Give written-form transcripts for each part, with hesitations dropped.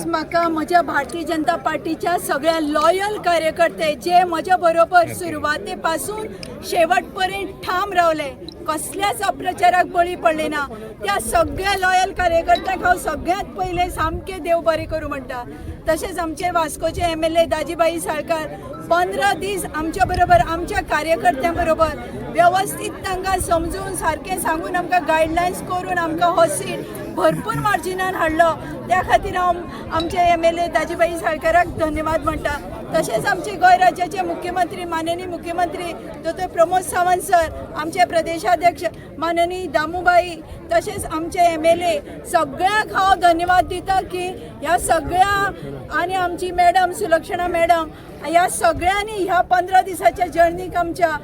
आज म्हाका म्हज्या भारतीय जनता पार्टीच्या सगळ्या लॉयल कार्यकर्ते जे म्हज्या बरोबर सुरवाते पासून शेवट पर्यंत ठाम रावले, कसल्याच अप्रचाराक बळी पडले ना, त्या सगळ्या लॉयल कार्यकर्त्यांक हांव सगळ्यात पयले सामके देव बरें करूं म्हणटा. तशेंच आमचे वास्कोचे MLA दाजीबाई साळकार 15 दीस आमच्या बरोबर आमच्या कार्यकर्त्यां बरोबर व्यवस्थित तांकां समजून सारकें सांगून आमकां गायडलायन्स करून आमकां हो सीट भरपूर मार्जिनान हाडलो. त्या खातीर हांव आमचे MLA दाजीबाई साळकाराक धन्यवाद म्हणटा. तशेंच आमचे गोंय राज्याचे मुख्यमंत्री माननीय मुख्यमंत्री डॉ. प्रमोद सावंत सर, आमचे प्रदेशाध्यक्ष माननीय दामूबाई, तशेंच आमचे MLA सगळ्यांक हांव धन्यवाद दिता की ह्या सगळ्या आनी आमची मॅडम सुलक्षणा मॅडम ह्या सगळ्यांनी ह्या 15 दिसाच्या जर्नीक आमच्या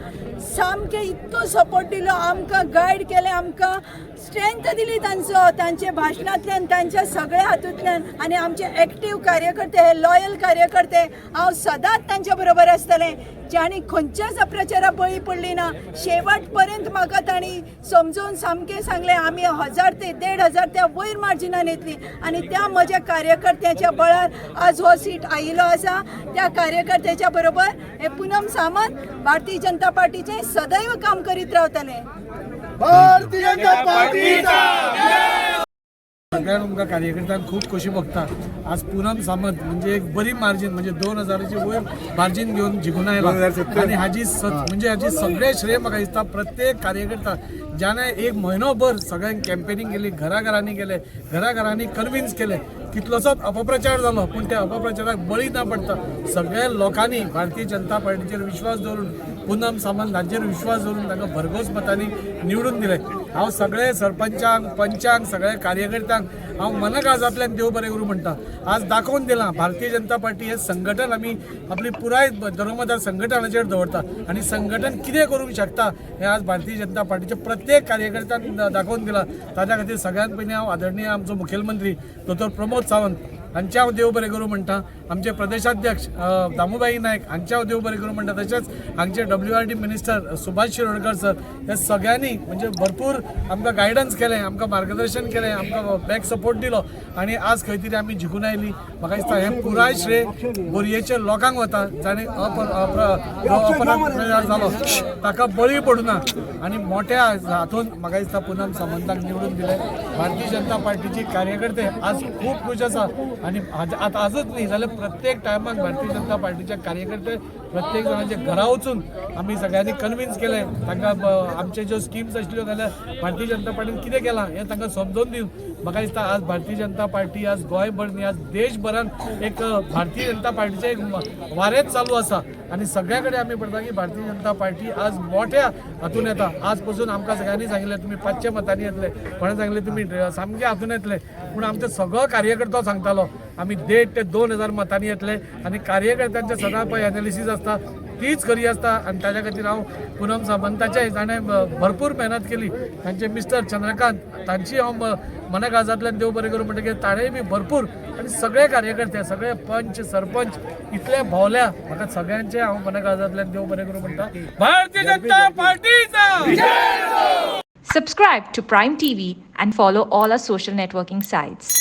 सामके इतको सपोर्ट दिलो, आमकां गायड केलें, आमकां स्ट्रेंथ दिली तांचे भाशणांतल्यान, तांच्या सगळ्या हातूंतल्यान. आनी आमचे एक्टीव कार्यकर्ते, हे लॉयल कार्यकर्ते, हांव सदांच तांच्या बरोबर आसतलें. ज्यांनी खंयच्याच अप्रचाराक बळी पडली ना, शेवट पर्यंत म्हाका तांणी समजून सामकें सांगलें आमी 1000 ते 1500 त्या वयर मार्जिनान येतली. आनी त्या म्हज्या कार्यकर्त्याच्या बळार आज हो सीट आयिल्लो आसा. त्या कार्यकर्त्याच्या बरोबर हे पूनम सावंत भारतीय जनता पार्टीचे सदैव काम करीत रावतले. भारतीय जनता पार्टीचा सगळ्या आमकां कार्यकर्त्यांक खूब खोशी भोगता. आज पूनम सावंत म्हणजे एक बरी मार्जिन, म्हणजे 2000ची वयर मार्जिन घेवन जिखून आयला. आणि हाजी सगळे श्रेय म्हाका दिसता प्रत्येक कार्यकर्ता ज्याने एक म्हयनोभर सगळ्यांक कॅम्पेनिंग केली, घराघरांनी केले, घराघरांनी कन्विन्स केले. कितलोसोच अपप्रचार जालो पूण त्या अपप्रचाराक बळी ना पडता सगळ्या लोकांनी भारतीय जनता पार्टीचेर विश्वास दवरून पूनम सावंत हांचेर विश्वास दवरून तांकां भरघोस मतांनी निवडून दिले. हांव सगळे सरपंचांक, पंचांक, सगळ्या कार्यकर्त्यांक हांव मनकाजांतल्यान देव बरें करूं म्हणटा. आज दाखोवन दिलां भारतीय जनता पार्टी हे संघटन आमी आपली पुराय धर्मदार संघटनाचेर दवरता आनी संघटन कितें करूंक शकता हें आज भारतीय जनता पार्टीचे प्रत्येक कार्यकर्त्यान दाखोवन दिलां. ताज्या खातीर सगळ्यांत पयलीं हांव आदरणीय आमचो मुखेलमंत्री डॉ. प्रमोद सावंत हांचे हांव देव बरें करूं म्हणटा. आमचे प्रदेशाध्यक्ष दामूबाई नायक हांचे हांव देव बरें करूं म्हणटा. तशेंच हांगचे WRD minister Subhash Shirodkar sir, हे सगळ्यांनी म्हणजे भरपूर आमकां गायडन्स केलें, आमकां मार्गदर्शन केलें, आमकां बॅक सपोर्ट दिलो आनी आज खंय तरी आमी जिखून आयली. म्हाका दिसता हें पुराय श्रेय बोरयेच्या लोकांक वता जाणें अपप्रचार जालो ताका बळी पडूं ना आनी मोठ्या हातून म्हाका दिसता पूनम सावंताक निवडून दिले. भारतीय जनता पार्टीचे कार्यकर्ते आज खूब खूश आसा आनी आतां आजूच न्ही जाल्यार प्रत्येक टायमाक भारतीय जनता पार्टीचे कार्यकर्ते प्रत्येक जणांच्या घरा वचून आमी सगळ्यांनी कन्विन्स केलें. तांकां आमचे ज्यो स्किम्स आशिल्ल्यो जाल्यार भारतीय जनता पार्टीन कितें केलां हें तांकां समजोवन दिवन म्हाका दिसता आज भारतीय जनता पार्टी आज गोंयभर न्ही आज देशभरान एक भारतीय जनता पार्टीचें एक वारेंच चालू आसा आनी सगळ्या कडेन आमी पळयता की भारतीय जनता पार्टी आज मोठ्या हातून येता. आज पसून आमकां सगळ्यांनी सांगिल्लें तुमी 500 मतांनी येतले, कोणें सांगिल्लें तुमी सामके हातून येतले, पूण आमचो सगळो कार्यकर्तो सांगतालो आमी 1,500 ते 2,000 मतांनी येतले. आनी कार्यकर्त्यांचे सदां पळय एनालिसीस आसता तीच खरी आसता आनी ताज्या खातीर हांव पूनम सावंताचे ताणें भरपूर मेहनत केली. तांचे मिस्टर चंद्रकांत तांची हांव मनकाजांतल्यान देव बरें करूं म्हणटा की ताणेंय बी भरपूर आनी सगळे कार्यकर्ते, सगळे पंच सरपंच इतले भोंवल्या. म्हाका सगळ्यांचे हांव मनकाजांतल्यान देव बरें करूं म्हणटा. भारतीय जनता पार्टीचा Subscribe to Prime TV and follow all our social networking sites.